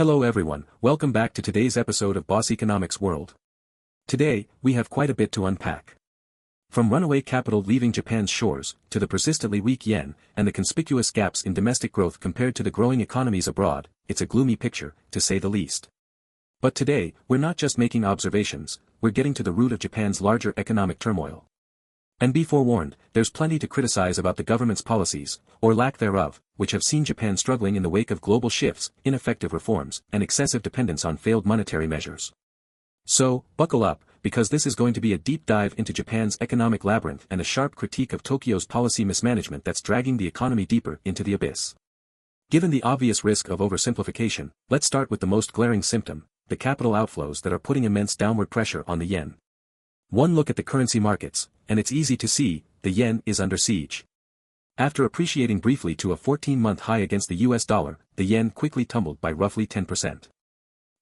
Hello everyone, welcome back to today's episode of Boss Economics World. Today, we have quite a bit to unpack. From runaway capital leaving Japan's shores, to the persistently weak yen, and the conspicuous gaps in domestic growth compared to the growing economies abroad, it's a gloomy picture, to say the least. But today, we're not just making observations, we're getting to the root of Japan's larger economic turmoil. And be forewarned, there's plenty to criticize about the government's policies, or lack thereof, which have seen Japan struggling in the wake of global shifts, ineffective reforms, and excessive dependence on failed monetary measures. So, buckle up, because this is going to be a deep dive into Japan's economic labyrinth and a sharp critique of Tokyo's policy mismanagement that's dragging the economy deeper into the abyss. Given the obvious risk of oversimplification, let's start with the most glaring symptom, the capital outflows that are putting immense downward pressure on the yen. One look at the currency markets, and it's easy to see, the yen is under siege. After appreciating briefly to a 14-month high against the US dollar, the yen quickly tumbled by roughly 10%.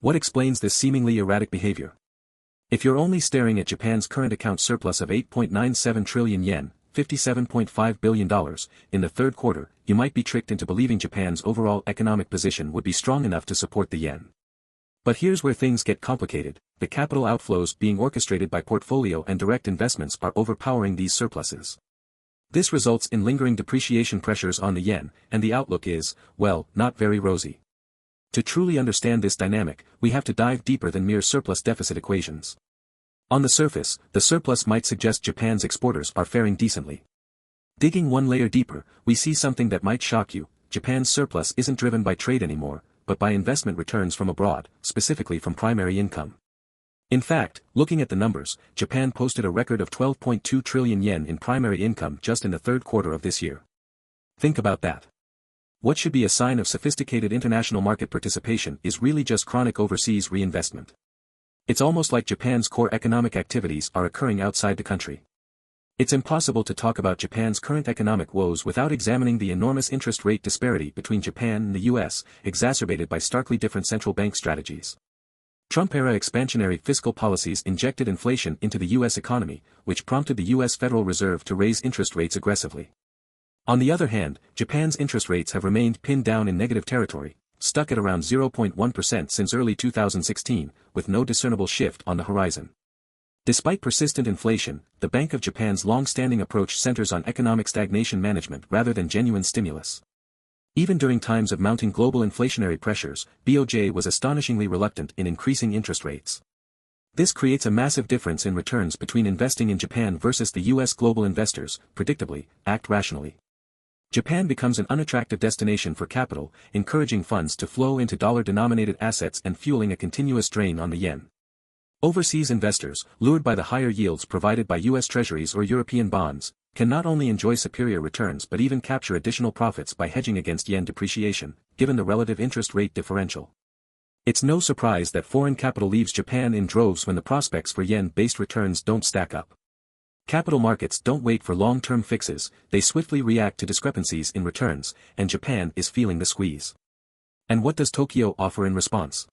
What explains this seemingly erratic behavior? If you're only staring at Japan's current account surplus of 8.97 trillion yen, $57.5 billion, in the third quarter, you might be tricked into believing Japan's overall economic position would be strong enough to support the yen. But here's where things get complicated, the capital outflows being orchestrated by portfolio and direct investments are overpowering these surpluses. This results in lingering depreciation pressures on the yen, and the outlook is, well, not very rosy. To truly understand this dynamic, we have to dive deeper than mere surplus-deficit equations. On the surface, the surplus might suggest Japan's exporters are faring decently. Digging one layer deeper, we see something that might shock you, Japan's surplus isn't driven by trade anymore, but by investment returns from abroad, specifically from primary income. In fact, looking at the numbers, Japan posted a record of 12.2 trillion yen in primary income just in the third quarter of this year. Think about that. What should be a sign of sophisticated international market participation is really just chronic overseas reinvestment. It's almost like Japan's core economic activities are occurring outside the country. It's impossible to talk about Japan's current economic woes without examining the enormous interest rate disparity between Japan and the US, exacerbated by starkly different central bank strategies. Trump-era expansionary fiscal policies injected inflation into the US economy, which prompted the US Federal Reserve to raise interest rates aggressively. On the other hand, Japan's interest rates have remained pinned down in negative territory, stuck at around 0.1% since early 2016, with no discernible shift on the horizon. Despite persistent inflation, the Bank of Japan's long-standing approach centers on economic stagnation management rather than genuine stimulus. Even during times of mounting global inflationary pressures, BOJ was astonishingly reluctant in increasing interest rates. This creates a massive difference in returns between investing in Japan versus the US. Global investors, predictably, act rationally. Japan becomes an unattractive destination for capital, encouraging funds to flow into dollar-denominated assets and fueling a continuous drain on the yen. Overseas investors, lured by the higher yields provided by US Treasuries or European bonds, can not only enjoy superior returns but even capture additional profits by hedging against yen depreciation, given the relative interest rate differential. It's no surprise that foreign capital leaves Japan in droves when the prospects for yen-based returns don't stack up. Capital markets don't wait for long-term fixes, they swiftly react to discrepancies in returns, and Japan is feeling the squeeze. And what does Tokyo offer in response?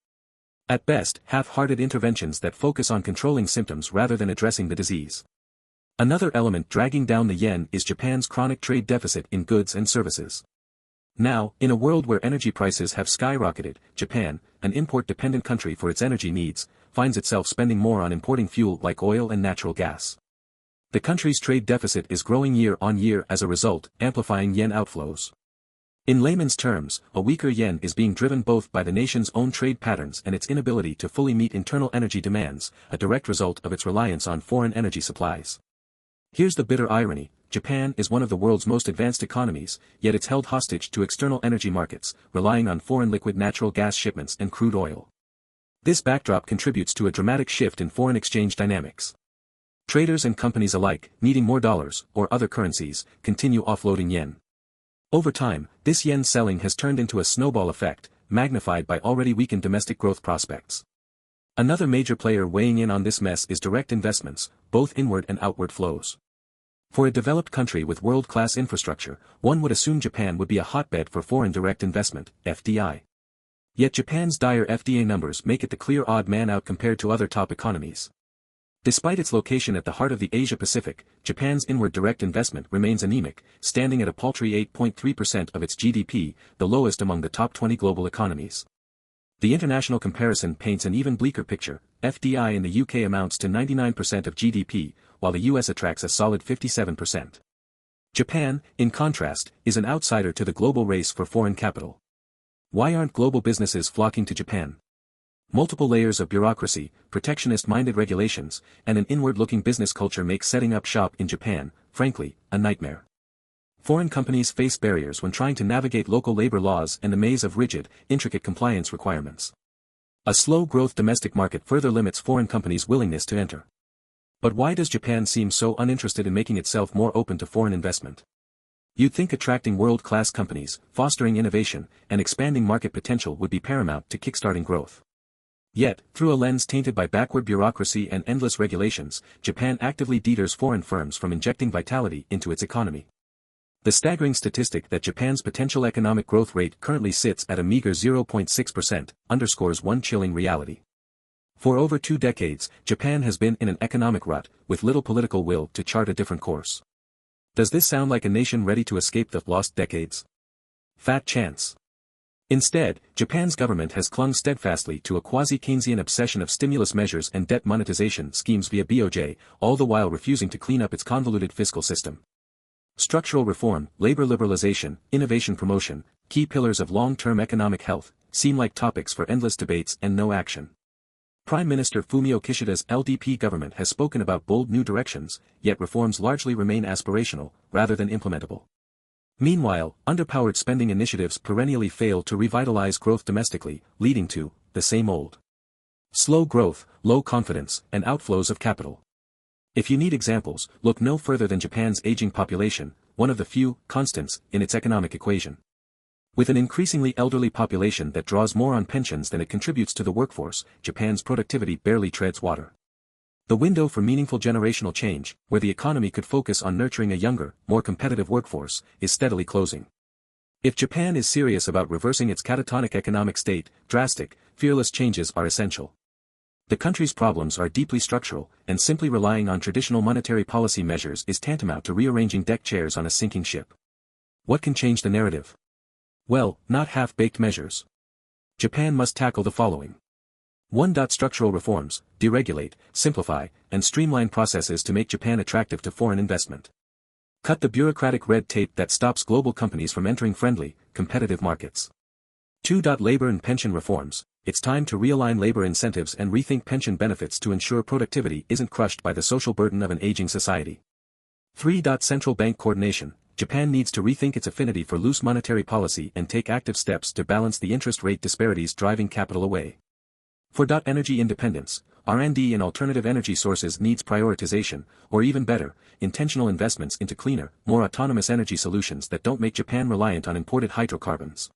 At best, half-hearted interventions that focus on controlling symptoms rather than addressing the disease. Another element dragging down the yen is Japan's chronic trade deficit in goods and services. Now, in a world where energy prices have skyrocketed, Japan, an import-dependent country for its energy needs, finds itself spending more on importing fuel like oil and natural gas. The country's trade deficit is growing year on year as a result, amplifying yen outflows. In layman's terms, a weaker yen is being driven both by the nation's own trade patterns and its inability to fully meet internal energy demands, a direct result of its reliance on foreign energy supplies. Here's the bitter irony, Japan is one of the world's most advanced economies, yet it's held hostage to external energy markets, relying on foreign liquid natural gas shipments and crude oil. This backdrop contributes to a dramatic shift in foreign exchange dynamics. Traders and companies alike, needing more dollars, or other currencies, continue offloading yen. Over time, this yen selling has turned into a snowball effect, magnified by already weakened domestic growth prospects. Another major player weighing in on this mess is direct investments, both inward and outward flows. For a developed country with world-class infrastructure, one would assume Japan would be a hotbed for foreign direct investment, FDI. Yet Japan's dire FDI numbers make it the clear odd man out compared to other top economies. Despite its location at the heart of the Asia-Pacific, Japan's inward direct investment remains anemic, standing at a paltry 8.3% of its GDP, the lowest among the top 20 global economies. The international comparison paints an even bleaker picture. FDI in the UK amounts to 99% of GDP, while the US attracts a solid 57%. Japan, in contrast, is an outsider to the global race for foreign capital. Why aren't global businesses flocking to Japan? Multiple layers of bureaucracy, protectionist-minded regulations, and an inward-looking business culture make setting up shop in Japan, frankly, a nightmare. Foreign companies face barriers when trying to navigate local labor laws and a maze of rigid, intricate compliance requirements. A slow-growth domestic market further limits foreign companies' willingness to enter. But why does Japan seem so uninterested in making itself more open to foreign investment? You'd think attracting world-class companies, fostering innovation, and expanding market potential would be paramount to kickstarting growth. Yet, through a lens tainted by backward bureaucracy and endless regulations, Japan actively deters foreign firms from injecting vitality into its economy. The staggering statistic that Japan's potential economic growth rate currently sits at a meager 0.6% underscores one chilling reality. For over 2 decades, Japan has been in an economic rut, with little political will to chart a different course. Does this sound like a nation ready to escape the lost decades? Fat chance. Instead, Japan's government has clung steadfastly to a quasi-Keynesian obsession of stimulus measures and debt monetization schemes via BOJ, all the while refusing to clean up its convoluted fiscal system. Structural reform, labor liberalization, innovation promotion, key pillars of long-term economic health, seem like topics for endless debates and no action. Prime Minister Fumio Kishida's LDP government has spoken about bold new directions, yet reforms largely remain aspirational, rather than implementable. Meanwhile, underpowered spending initiatives perennially fail to revitalize growth domestically, leading to the same old slow growth, low confidence, and outflows of capital. If you need examples, look no further than Japan's aging population, one of the few constants in its economic equation. With an increasingly elderly population that draws more on pensions than it contributes to the workforce, Japan's productivity barely treads water. The window for meaningful generational change, where the economy could focus on nurturing a younger, more competitive workforce, is steadily closing. If Japan is serious about reversing its catatonic economic state, drastic, fearless changes are essential. The country's problems are deeply structural, and simply relying on traditional monetary policy measures is tantamount to rearranging deck chairs on a sinking ship. What can change the narrative? Well, not half-baked measures. Japan must tackle the following. 1. Structural reforms, deregulate, simplify, and streamline processes to make Japan attractive to foreign investment. Cut the bureaucratic red tape that stops global companies from entering friendly, competitive markets. 2. Labor and pension reforms, it's time to realign labor incentives and rethink pension benefits to ensure productivity isn't crushed by the social burden of an aging society. 3. Central bank coordination, Japan needs to rethink its affinity for loose monetary policy and take active steps to balance the interest rate disparities driving capital away. 4. Energy independence, R&D in alternative energy sources needs prioritization, or even better, intentional investments into cleaner, more autonomous energy solutions that don't make Japan reliant on imported hydrocarbons.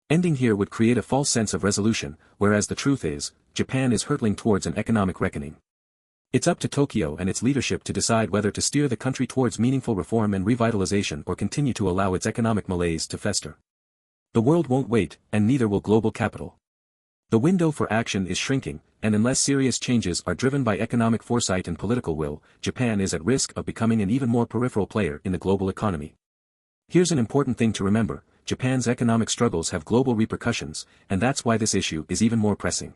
Ending here would create a false sense of resolution, whereas the truth is, Japan is hurtling towards an economic reckoning. It's up to Tokyo and its leadership to decide whether to steer the country towards meaningful reform and revitalization or continue to allow its economic malaise to fester. The world won't wait, and neither will global capital. The window for action is shrinking, and unless serious changes are driven by economic foresight and political will, Japan is at risk of becoming an even more peripheral player in the global economy. Here's an important thing to remember, Japan's economic struggles have global repercussions, and that's why this issue is even more pressing.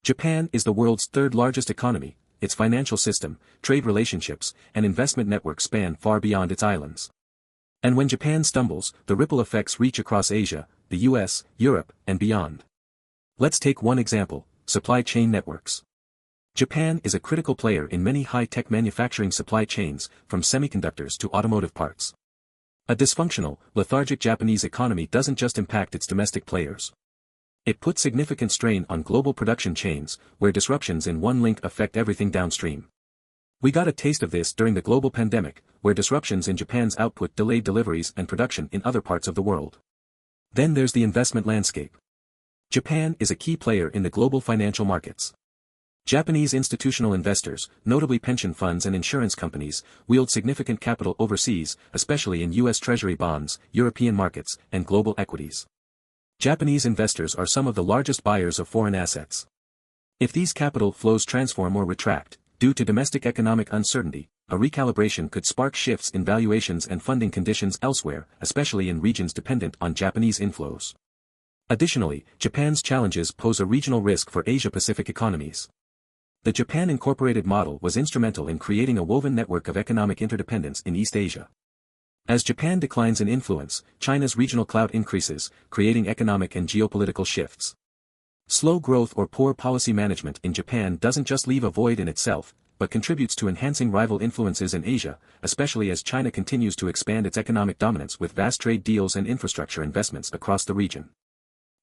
Japan is the world's third largest economy, its financial system, trade relationships, and investment network span far beyond its islands. And when Japan stumbles, the ripple effects reach across Asia, the US, Europe, and beyond. Let's take one example, supply chain networks. Japan is a critical player in many high-tech manufacturing supply chains, from semiconductors to automotive parts. A dysfunctional, lethargic Japanese economy doesn't just impact its domestic players. It puts significant strain on global production chains, where disruptions in one link affect everything downstream. We got a taste of this during the global pandemic, where disruptions in Japan's output delayed deliveries and production in other parts of the world. Then there's the investment landscape. Japan is a key player in the global financial markets. Japanese institutional investors, notably pension funds and insurance companies, wield significant capital overseas, especially in US Treasury bonds, European markets, and global equities. Japanese investors are some of the largest buyers of foreign assets. If these capital flows transform or retract, due to domestic economic uncertainty, a recalibration could spark shifts in valuations and funding conditions elsewhere, especially in regions dependent on Japanese inflows. Additionally, Japan's challenges pose a regional risk for Asia-Pacific economies. The Japan Incorporated model was instrumental in creating a woven network of economic interdependence in East Asia. As Japan declines in influence, China's regional clout increases, creating economic and geopolitical shifts. Slow growth or poor policy management in Japan doesn't just leave a void in itself, but contributes to enhancing rival influences in Asia, especially as China continues to expand its economic dominance with vast trade deals and infrastructure investments across the region.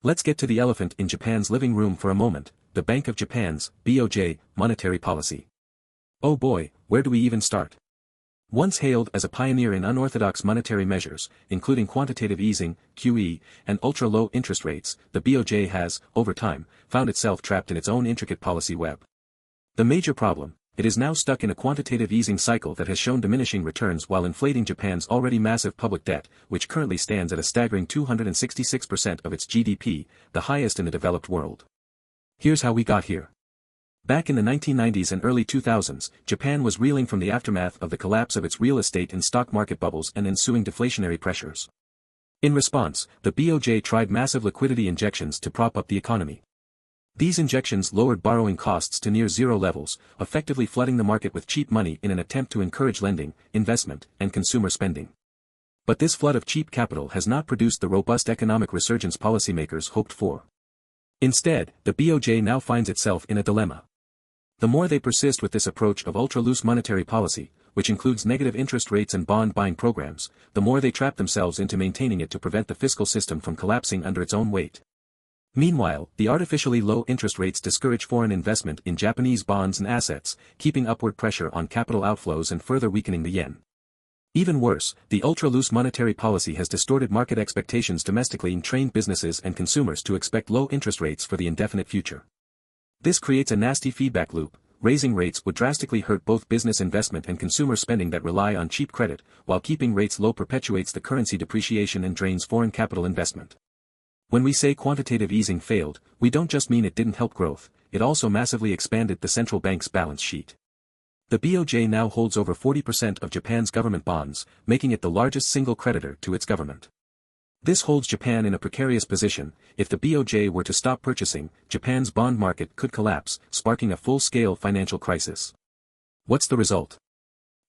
Let's get to the elephant in Japan's living room for a moment, the Bank of Japan's, BOJ, monetary policy. Oh boy, where do we even start? Once hailed as a pioneer in unorthodox monetary measures, including quantitative easing, QE, and ultra-low interest rates, the BOJ has, over time, found itself trapped in its own intricate policy web. The major problem: it is now stuck in a quantitative easing cycle that has shown diminishing returns while inflating Japan's already massive public debt, which currently stands at a staggering 266% of its GDP, the highest in the developed world. Here's how we got here. Back in the 1990s and early 2000s, Japan was reeling from the aftermath of the collapse of its real estate and stock market bubbles and ensuing deflationary pressures. In response, the BOJ tried massive liquidity injections to prop up the economy. These injections lowered borrowing costs to near zero levels, effectively flooding the market with cheap money in an attempt to encourage lending, investment, and consumer spending. But this flood of cheap capital has not produced the robust economic resurgence policymakers hoped for. Instead, the BOJ now finds itself in a dilemma. The more they persist with this approach of ultra-loose monetary policy, which includes negative interest rates and bond-buying programs, the more they trap themselves into maintaining it to prevent the fiscal system from collapsing under its own weight. Meanwhile, the artificially low interest rates discourage foreign investment in Japanese bonds and assets, keeping upward pressure on capital outflows and further weakening the yen. Even worse, the ultra-loose monetary policy has distorted market expectations domestically and trained businesses and consumers to expect low interest rates for the indefinite future. This creates a nasty feedback loop. Raising rates would drastically hurt both business investment and consumer spending that rely on cheap credit, while keeping rates low perpetuates the currency depreciation and drains foreign capital investment. When we say quantitative easing failed, we don't just mean it didn't help growth, it also massively expanded the central bank's balance sheet. The BOJ now holds over 40% of Japan's government bonds, making it the largest single creditor to its government. This holds Japan in a precarious position. If the BOJ were to stop purchasing, Japan's bond market could collapse, sparking a full-scale financial crisis. What's the result?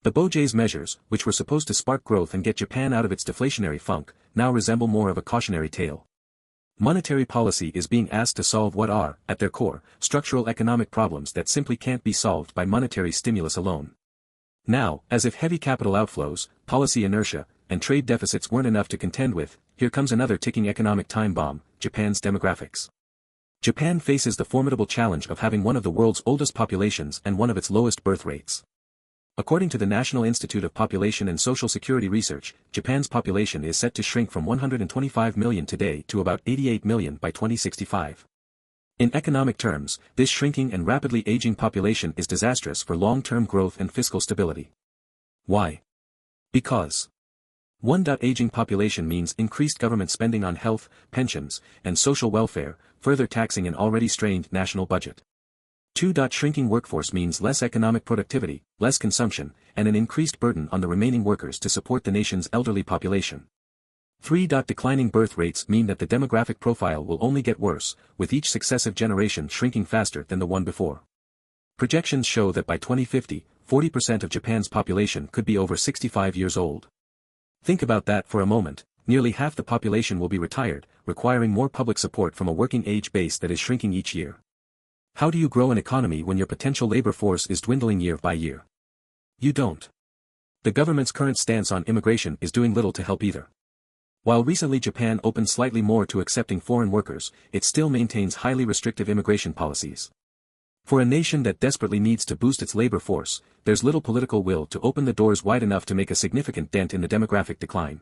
The BOJ's measures, which were supposed to spark growth and get Japan out of its deflationary funk, now resemble more of a cautionary tale. Monetary policy is being asked to solve what are, at their core, structural economic problems that simply can't be solved by monetary stimulus alone. Now, as if heavy capital outflows, policy inertia, and trade deficits weren't enough to contend with, here comes another ticking economic time bomb: Japan's demographics. Japan faces the formidable challenge of having one of the world's oldest populations and one of its lowest birth rates. According to the National Institute of Population and Social Security Research, Japan's population is set to shrink from 125 million today to about 88 million by 2065. In economic terms, this shrinking and rapidly aging population is disastrous for long-term growth and fiscal stability. Why? Because aging population means increased government spending on health, pensions, and social welfare, further taxing an already strained national budget. 2. Shrinking workforce means less economic productivity, less consumption, and an increased burden on the remaining workers to support the nation's elderly population. 3. Declining birth rates mean that the demographic profile will only get worse, with each successive generation shrinking faster than the one before. Projections show that by 2050, 40% of Japan's population could be over 65 years old. Think about that for a moment. Nearly half the population will be retired, requiring more public support from a working age base that is shrinking each year. How do you grow an economy when your potential labor force is dwindling year by year? You don't. The government's current stance on immigration is doing little to help either. While recently Japan opened slightly more to accepting foreign workers, it still maintains highly restrictive immigration policies. For a nation that desperately needs to boost its labor force, there's little political will to open the doors wide enough to make a significant dent in the demographic decline.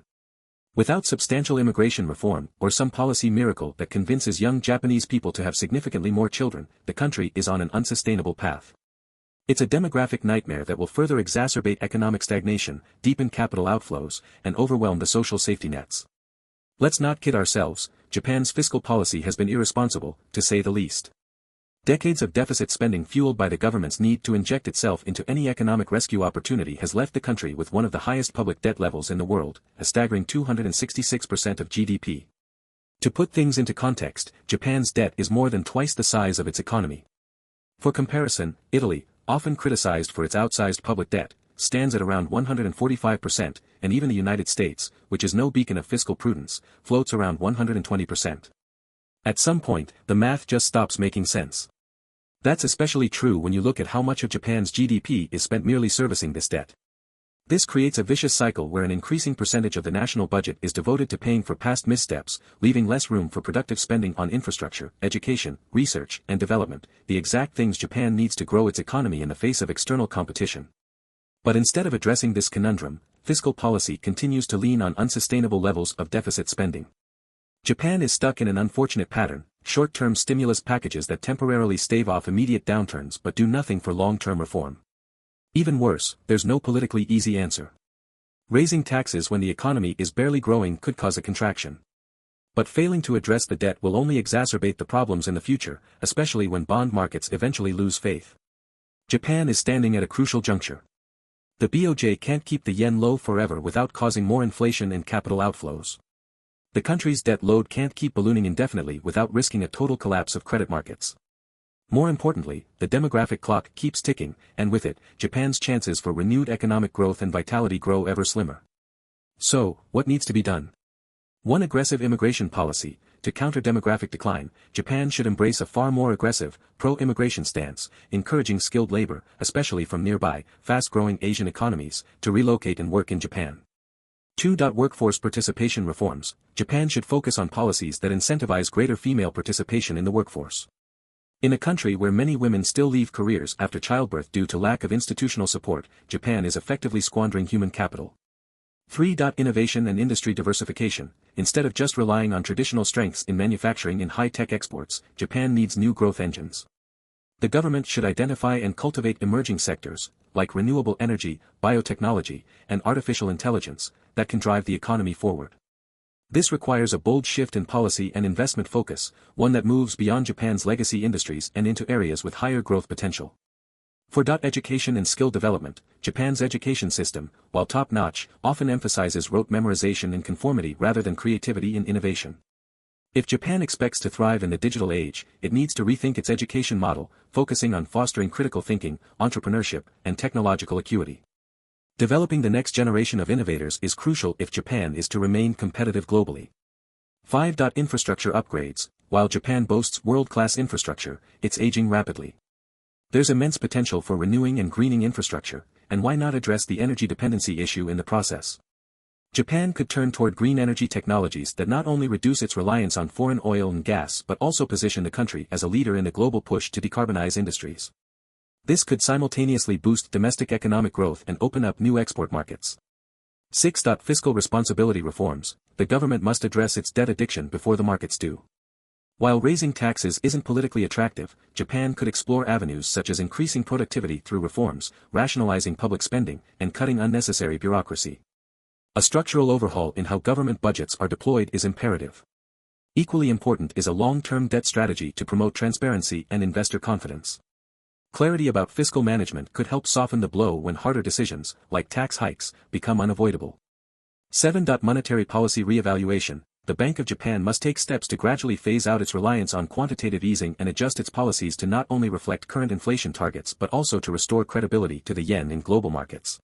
Without substantial immigration reform, or some policy miracle that convinces young Japanese people to have significantly more children, the country is on an unsustainable path. It's a demographic nightmare that will further exacerbate economic stagnation, deepen capital outflows, and overwhelm the social safety nets. Let's not kid ourselves, Japan's fiscal policy has been irresponsible, to say the least. Decades of deficit spending fueled by the government's need to inject itself into any economic rescue opportunity has left the country with one of the highest public debt levels in the world, a staggering 266% of GDP. To put things into context, Japan's debt is more than twice the size of its economy. For comparison, Italy, often criticized for its outsized public debt, stands at around 145%, and even the United States, which is no beacon of fiscal prudence, floats around 120%. At some point, the math just stops making sense. That's especially true when you look at how much of Japan's GDP is spent merely servicing this debt. This creates a vicious cycle where an increasing percentage of the national budget is devoted to paying for past missteps, leaving less room for productive spending on infrastructure, education, research, and development, the exact things Japan needs to grow its economy in the face of external competition. But instead of addressing this conundrum, fiscal policy continues to lean on unsustainable levels of deficit spending. Japan is stuck in an unfortunate pattern, short-term stimulus packages that temporarily stave off immediate downturns but do nothing for long-term reform. Even worse, there's no politically easy answer. Raising taxes when the economy is barely growing could cause a contraction. But failing to address the debt will only exacerbate the problems in the future, especially when bond markets eventually lose faith. Japan is standing at a crucial juncture. The BOJ can't keep the yen low forever without causing more inflation and capital outflows. The country's debt load can't keep ballooning indefinitely without risking a total collapse of credit markets. More importantly, the demographic clock keeps ticking, and with it, Japan's chances for renewed economic growth and vitality grow ever slimmer. So, what needs to be done? 1. Aggressive immigration policy. To counter demographic decline, Japan should embrace a far more aggressive, pro-immigration stance, encouraging skilled labor, especially from nearby, fast-growing Asian economies, to relocate and work in Japan. 2. Workforce participation reforms. Japan should focus on policies that incentivize greater female participation in the workforce. In a country where many women still leave careers after childbirth due to lack of institutional support, Japan is effectively squandering human capital. 3. Innovation and industry diversification. Instead of just relying on traditional strengths in manufacturing and high-tech exports, Japan needs new growth engines. The government should identify and cultivate emerging sectors, like renewable energy, biotechnology, and artificial intelligence, that can drive the economy forward. This requires a bold shift in policy and investment focus, one that moves beyond Japan's legacy industries and into areas with higher growth potential. 4. Education and skill development. Japan's education system, while top-notch, often emphasizes rote memorization and conformity rather than creativity and innovation. If Japan expects to thrive in the digital age, it needs to rethink its education model, focusing on fostering critical thinking, entrepreneurship, and technological acuity. Developing the next generation of innovators is crucial if Japan is to remain competitive globally. 5. Infrastructure upgrades. While Japan boasts world-class infrastructure, it's aging rapidly. There's immense potential for renewing and greening infrastructure, and why not address the energy dependency issue in the process? Japan could turn toward green energy technologies that not only reduce its reliance on foreign oil and gas but also position the country as a leader in the global push to decarbonize industries. This could simultaneously boost domestic economic growth and open up new export markets. 6. Fiscal responsibility reforms. The government must address its debt addiction before the markets do. While raising taxes isn't politically attractive, Japan could explore avenues such as increasing productivity through reforms, rationalizing public spending, and cutting unnecessary bureaucracy. A structural overhaul in how government budgets are deployed is imperative. Equally important is a long-term debt strategy to promote transparency and investor confidence. Clarity about fiscal management could help soften the blow when harder decisions, like tax hikes, become unavoidable. 7. Monetary policy reevaluation. The Bank of Japan must take steps to gradually phase out its reliance on quantitative easing and adjust its policies to not only reflect current inflation targets but also to restore credibility to the yen in global markets.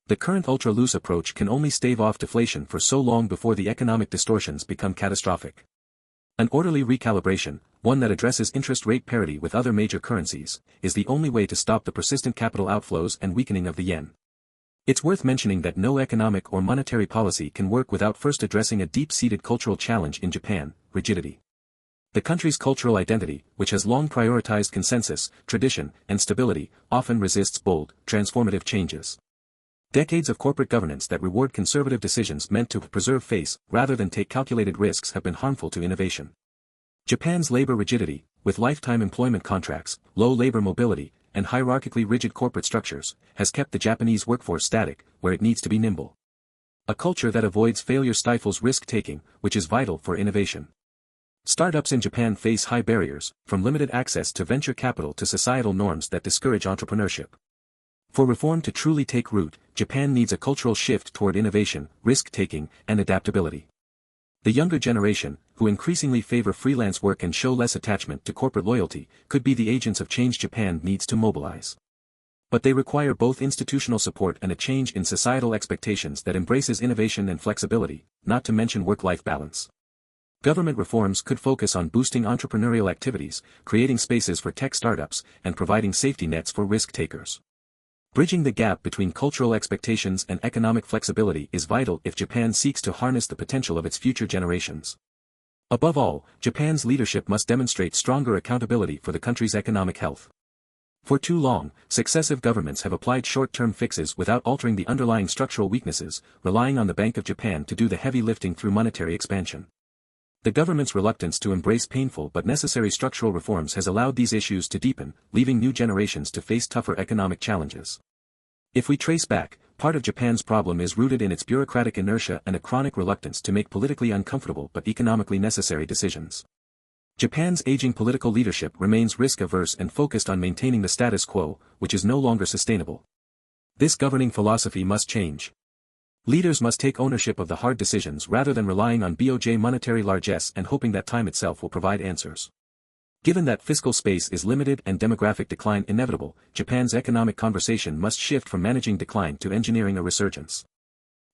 The current ultra-loose approach can only stave off deflation for so long before the economic distortions become catastrophic. An orderly recalibration, one that addresses interest rate parity with other major currencies, is the only way to stop the persistent capital outflows and weakening of the yen. It's worth mentioning that no economic or monetary policy can work without first addressing a deep-seated cultural challenge in Japan: rigidity. The country's cultural identity, which has long prioritized consensus, tradition, and stability, often resists bold, transformative changes. Decades of corporate governance that reward conservative decisions meant to preserve face rather than take calculated risks have been harmful to innovation. Japan's labor rigidity, with lifetime employment contracts, low labor mobility, and hierarchically rigid corporate structures, has kept the Japanese workforce static, where it needs to be nimble. A culture that avoids failure stifles risk-taking, which is vital for innovation. Startups in Japan face high barriers, from limited access to venture capital to societal norms that discourage entrepreneurship. For reform to truly take root, Japan needs a cultural shift toward innovation, risk-taking, and adaptability. The younger generation, who increasingly favor freelance work and show less attachment to corporate loyalty, could be the agents of change Japan needs to mobilize. But they require both institutional support and a change in societal expectations that embraces innovation and flexibility, not to mention work-life balance. Government reforms could focus on boosting entrepreneurial activities, creating spaces for tech startups, and providing safety nets for risk-takers. Bridging the gap between cultural expectations and economic flexibility is vital if Japan seeks to harness the potential of its future generations. Above all, Japan's leadership must demonstrate stronger accountability for the country's economic health. For too long, successive governments have applied short-term fixes without altering the underlying structural weaknesses, relying on the Bank of Japan to do the heavy lifting through monetary expansion. The government's reluctance to embrace painful but necessary structural reforms has allowed these issues to deepen, leaving new generations to face tougher economic challenges. If we trace back, part of Japan's problem is rooted in its bureaucratic inertia and a chronic reluctance to make politically uncomfortable but economically necessary decisions. Japan's aging political leadership remains risk-averse and focused on maintaining the status quo, which is no longer sustainable. This governing philosophy must change. Leaders must take ownership of the hard decisions rather than relying on BOJ monetary largesse and hoping that time itself will provide answers. Given that fiscal space is limited and demographic decline inevitable, Japan's economic conversation must shift from managing decline to engineering a resurgence.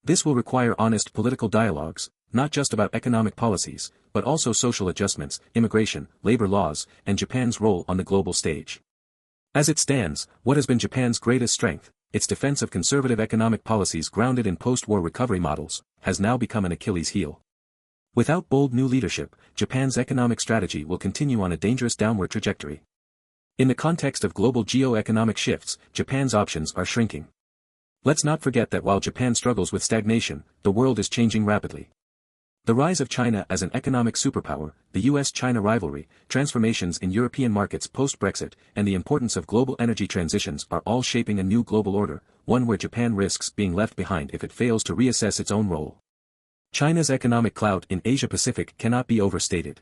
This will require honest political dialogues, not just about economic policies, but also social adjustments, immigration, labor laws, and Japan's role on the global stage. As it stands, what has been Japan's greatest strength, its defense of conservative economic policies grounded in post-war recovery models, has now become an Achilles heel. Without bold new leadership, Japan's economic strategy will continue on a dangerous downward trajectory. In the context of global geo-economic shifts, Japan's options are shrinking. Let's not forget that while Japan struggles with stagnation, the world is changing rapidly. The rise of China as an economic superpower, the US-China rivalry, transformations in European markets post-Brexit, and the importance of global energy transitions are all shaping a new global order, one where Japan risks being left behind if it fails to reassess its own role. China's economic clout in Asia-Pacific cannot be overstated.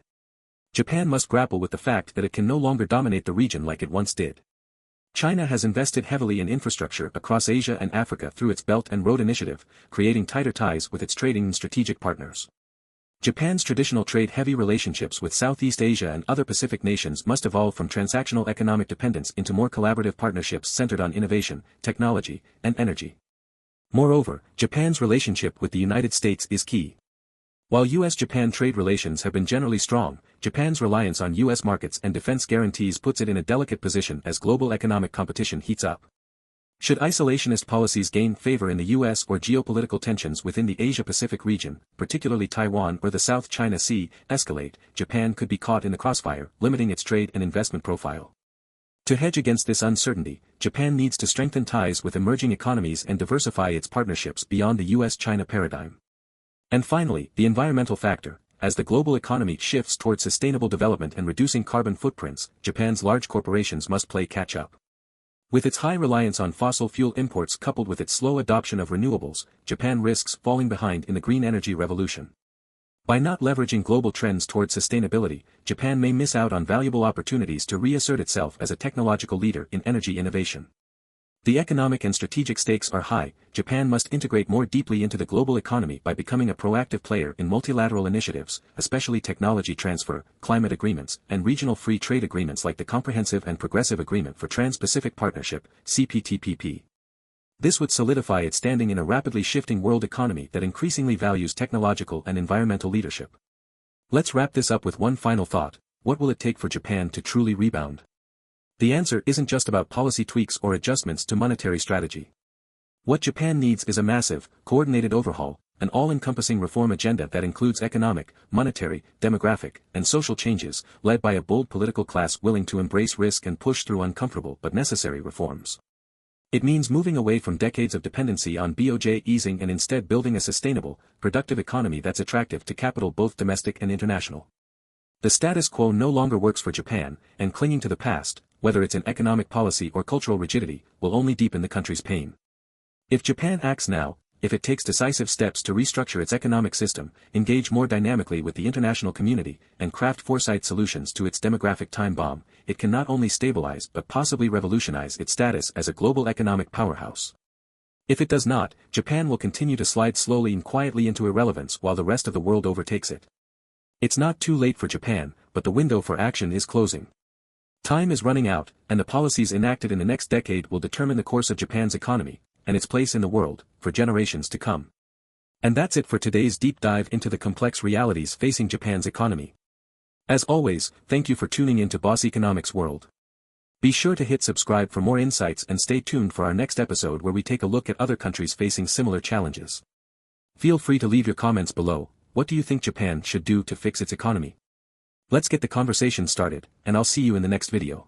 Japan must grapple with the fact that it can no longer dominate the region like it once did. China has invested heavily in infrastructure across Asia and Africa through its Belt and Road Initiative, creating tighter ties with its trading and strategic partners. Japan's traditional trade-heavy relationships with Southeast Asia and other Pacific nations must evolve from transactional economic dependence into more collaborative partnerships centered on innovation, technology, and energy. Moreover, Japan's relationship with the United States is key. While US-Japan trade relations have been generally strong, Japan's reliance on US markets and defense guarantees puts it in a delicate position as global economic competition heats up. Should isolationist policies gain favor in the US or geopolitical tensions within the Asia-Pacific region, particularly Taiwan or the South China Sea, escalate, Japan could be caught in the crossfire, limiting its trade and investment profile. To hedge against this uncertainty, Japan needs to strengthen ties with emerging economies and diversify its partnerships beyond the US-China paradigm. And finally, the environmental factor. As the global economy shifts towards sustainable development and reducing carbon footprints, Japan's large corporations must play catch-up. With its high reliance on fossil fuel imports coupled with its slow adoption of renewables, Japan risks falling behind in the green energy revolution. By not leveraging global trends towards sustainability, Japan may miss out on valuable opportunities to reassert itself as a technological leader in energy innovation. The economic and strategic stakes are high. Japan must integrate more deeply into the global economy by becoming a proactive player in multilateral initiatives, especially technology transfer, climate agreements, and regional free trade agreements like the Comprehensive and Progressive Agreement for Trans-Pacific Partnership, CPTPP. This would solidify its standing in a rapidly shifting world economy that increasingly values technological and environmental leadership. Let's wrap this up with one final thought: what will it take for Japan to truly rebound? The answer isn't just about policy tweaks or adjustments to monetary strategy. What Japan needs is a massive, coordinated overhaul, an all-encompassing reform agenda that includes economic, monetary, demographic, and social changes, led by a bold political class willing to embrace risk and push through uncomfortable but necessary reforms. It means moving away from decades of dependency on BOJ easing and instead building a sustainable, productive economy that's attractive to capital both domestic and international. The status quo no longer works for Japan, and clinging to the past, whether it's in economic policy or cultural rigidity, will only deepen the country's pain. If Japan acts now, if it takes decisive steps to restructure its economic system, engage more dynamically with the international community, and craft foresight solutions to its demographic time bomb, it can not only stabilize but possibly revolutionize its status as a global economic powerhouse. If it does not, Japan will continue to slide slowly and quietly into irrelevance while the rest of the world overtakes it. It's not too late for Japan, but the window for action is closing. Time is running out, and the policies enacted in the next decade will determine the course of Japan's economy, and its place in the world, for generations to come. And that's it for today's deep dive into the complex realities facing Japan's economy. As always, thank you for tuning in to Boss Economics World. Be sure to hit subscribe for more insights and stay tuned for our next episode where we take a look at other countries facing similar challenges. Feel free to leave your comments below. What do you think Japan should do to fix its economy? Let's get the conversation started, and I'll see you in the next video.